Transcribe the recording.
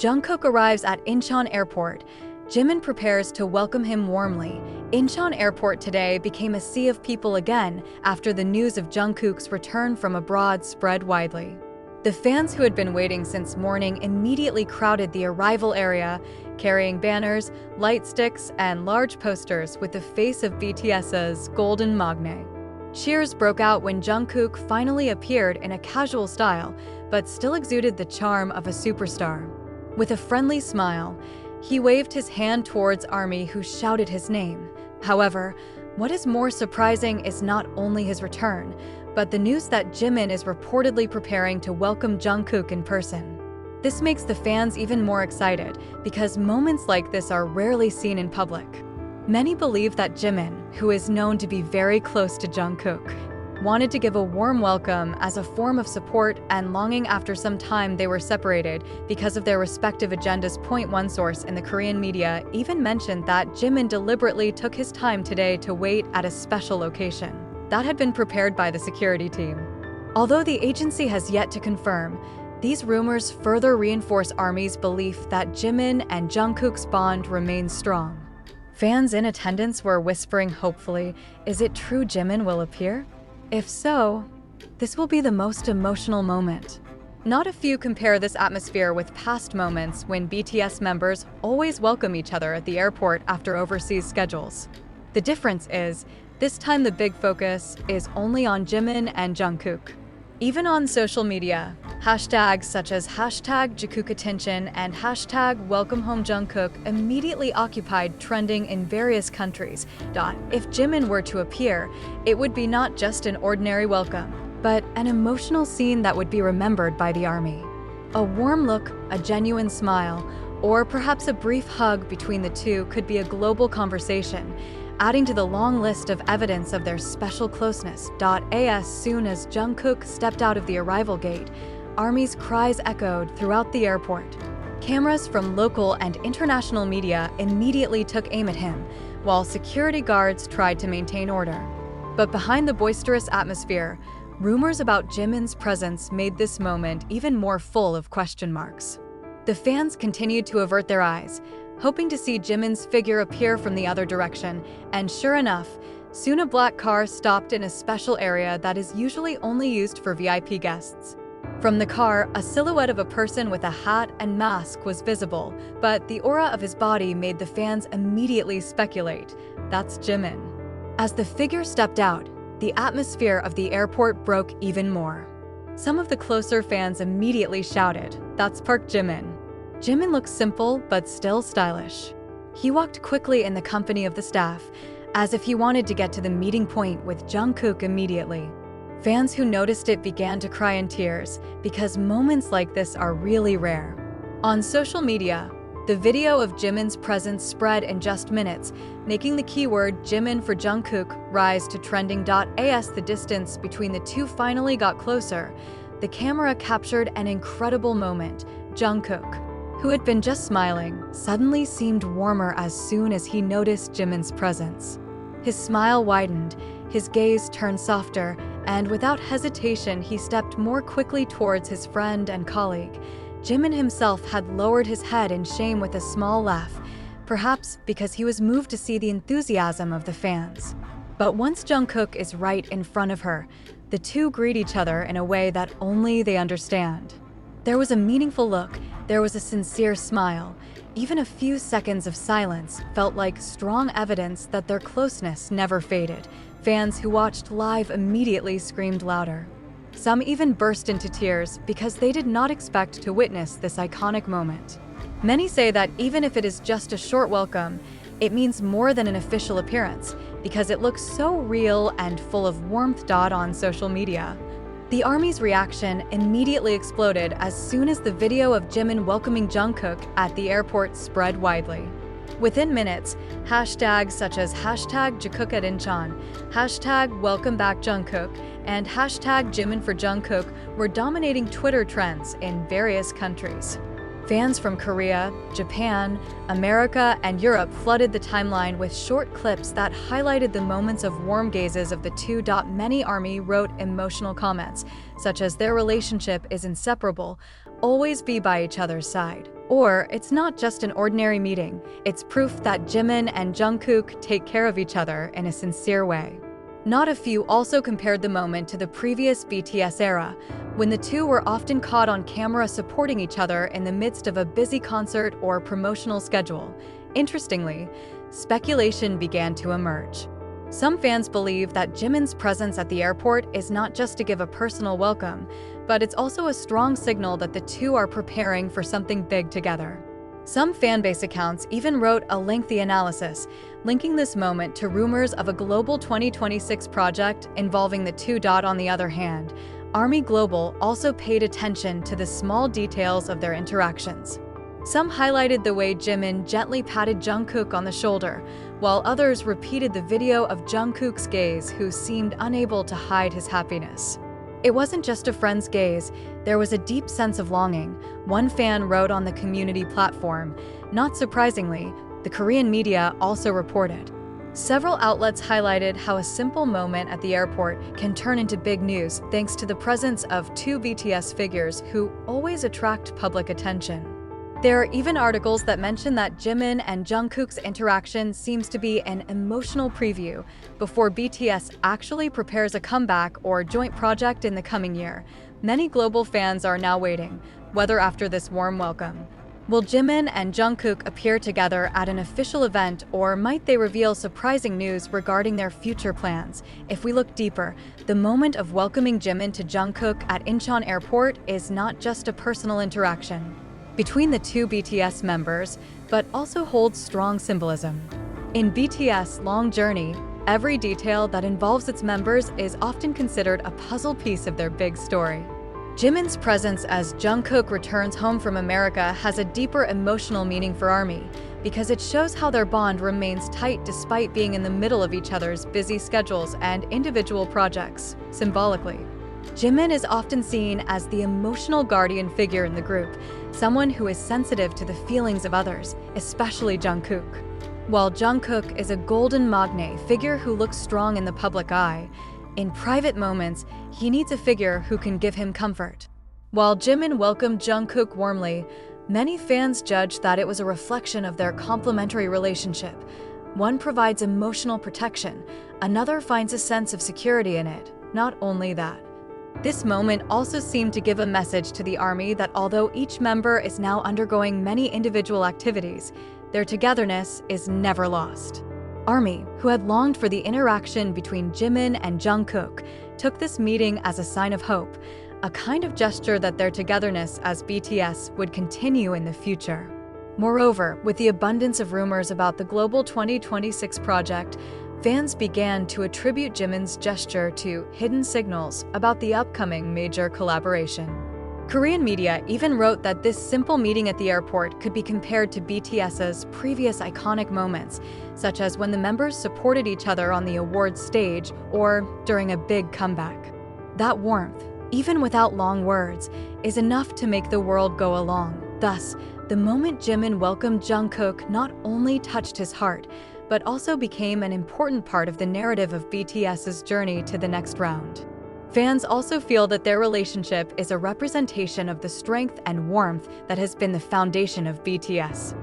Jungkook arrives at Incheon Airport. Jimin prepares to welcome him warmly. Incheon Airport today became a sea of people again after the news of Jungkook's return from abroad spread widely. The fans who had been waiting since morning immediately crowded the arrival area, carrying banners, light sticks, and large posters with the face of BTS's Golden Magne. Cheers broke out when Jungkook finally appeared in a casual style, but still exuded the charm of a superstar. With a friendly smile, he waved his hand towards ARMY who shouted his name. However, what is more surprising is not only his return, but the news that Jimin is reportedly preparing to welcome Jungkook in person. This makes the fans even more excited because moments like this are rarely seen in public. Many believe that Jimin, who is known to be very close to Jungkook, wanted to give a warm welcome as a form of support and longing after some time they were separated because of their respective agendas. One source in the Korean media even mentioned that Jimin deliberately took his time today to wait at a special location that had been prepared by the security team. Although the agency has yet to confirm, these rumors further reinforce ARMY's belief that Jimin and Jungkook's bond remains strong. Fans in attendance were whispering hopefully, "Is it true Jimin will appear?" If so, this will be the most emotional moment. Not a few compare this atmosphere with past moments when BTS members always welcome each other at the airport after overseas schedules. The difference is, this time the big focus is only on Jimin and Jungkook. Even on social media, hashtags such as #JungkookAttention and #WelcomeHomeJungkook immediately occupied trending in various countries. If Jimin were to appear, it would be not just an ordinary welcome, but an emotional scene that would be remembered by the ARMY. A warm look, a genuine smile, or perhaps a brief hug between the two could be a global conversation, adding to the long list of evidence of their special closeness. As soon as Jungkook stepped out of the arrival gate, ARMY's cries echoed throughout the airport. Cameras from local and international media immediately took aim at him, while security guards tried to maintain order. But behind the boisterous atmosphere, rumors about Jimin's presence made this moment even more full of question marks. The fans continued to avert their eyes, hoping to see Jimin's figure appear from the other direction, and sure enough, soon a black car stopped in a special area that is usually only used for VIP guests. From the car, a silhouette of a person with a hat and mask was visible, but the aura of his body made the fans immediately speculate, that's Jimin. As the figure stepped out, the atmosphere of the airport broke even more. Some of the closer fans immediately shouted, "That's Park Jimin." Jimin looked simple but still stylish. He walked quickly in the company of the staff, as if he wanted to get to the meeting point with Jungkook immediately. Fans who noticed it began to cry in tears because moments like this are really rare. On social media, the video of Jimin's presence spread in just minutes, making the keyword Jimin for Jungkook rise to trending. As the distance between the two finally got closer, the camera captured an incredible moment. Jungkook, who had been just smiling, suddenly seemed warmer as soon as he noticed Jimin's presence. His smile widened, his gaze turned softer, and without hesitation he stepped more quickly towards his friend and colleague. Jimin himself had lowered his head in shame with a small laugh, perhaps because he was moved to see the enthusiasm of the fans. But once Jungkook is right in front of her, the two greet each other in a way that only they understand. There was a meaningful look, there was a sincere smile. Even a few seconds of silence felt like strong evidence that their closeness never faded. Fans who watched live immediately screamed louder. Some even burst into tears because they did not expect to witness this iconic moment. Many say that even if it is just a short welcome, it means more than an official appearance because it looks so real and full of warmth. On social media, the ARMY's reaction immediately exploded as soon as the video of Jimin welcoming Jungkook at the airport spread widely. Within minutes, hashtags such as #JungkookAttention, #WelcomeBackJungkook, and #Jimin for Jungkook were dominating Twitter trends in various countries. Fans from Korea, Japan, America, and Europe flooded the timeline with short clips that highlighted the moments of warm gazes of the two. Many ARMY wrote emotional comments, such as their relationship is inseparable, always be by each other's side. Or, it's not just an ordinary meeting, it's proof that Jimin and Jungkook take care of each other in a sincere way. Not a few also compared the moment to the previous BTS era, when the two were often caught on camera supporting each other in the midst of a busy concert or promotional schedule. Interestingly, speculation began to emerge. Some fans believe that Jimin's presence at the airport is not just to give a personal welcome, but it's also a strong signal that the two are preparing for something big together. Some fanbase accounts even wrote a lengthy analysis, linking this moment to rumors of a global 2026 project involving the two. On the other hand, ARMY Global also paid attention to the small details of their interactions. Some highlighted the way Jimin gently patted Jungkook on the shoulder, while others repeated the video of Jungkook's gaze, who seemed unable to hide his happiness. It wasn't just a friend's gaze, there was a deep sense of longing, one fan wrote on the community platform. Not surprisingly, the Korean media also reported. Several outlets highlighted how a simple moment at the airport can turn into big news thanks to the presence of two BTS figures who always attract public attention. There are even articles that mention that Jimin and Jungkook's interaction seems to be an emotional preview before BTS actually prepares a comeback or joint project in the coming year. Many global fans are now waiting, whether after this warm welcome. Will Jimin and Jungkook appear together at an official event, or might they reveal surprising news regarding their future plans? If we look deeper, the moment of welcoming Jimin to Jungkook at Incheon Airport is not just a personal interaction between the two BTS members, but also holds strong symbolism. In BTS' long journey, every detail that involves its members is often considered a puzzle piece of their big story. Jimin's presence as Jungkook returns home from America has a deeper emotional meaning for ARMY, because it shows how their bond remains tight despite being in the middle of each other's busy schedules and individual projects. Symbolically, Jimin is often seen as the emotional guardian figure in the group, someone who is sensitive to the feelings of others, especially Jungkook. While Jungkook is a golden magne figure who looks strong in the public eye, in private moments, he needs a figure who can give him comfort. While Jimin welcomed Jungkook warmly, many fans judged that it was a reflection of their complementary relationship. One provides emotional protection, another finds a sense of security in it. Not only that, this moment also seemed to give a message to the ARMY that although each member is now undergoing many individual activities, their togetherness is never lost. ARMY, who had longed for the interaction between Jimin and Jungkook, took this meeting as a sign of hope, a kind of gesture that their togetherness as BTS would continue in the future. Moreover, with the abundance of rumors about the global 2026 project, fans began to attribute Jimin's gesture to hidden signals about the upcoming major collaboration. Korean media even wrote that this simple meeting at the airport could be compared to BTS's previous iconic moments, such as when the members supported each other on the awards stage or during a big comeback. That warmth, even without long words, is enough to make the world go along. Thus, the moment Jimin welcomed Jungkook not only touched his heart, but also became an important part of the narrative of BTS's journey to the next round. Fans also feel that their relationship is a representation of the strength and warmth that has been the foundation of BTS.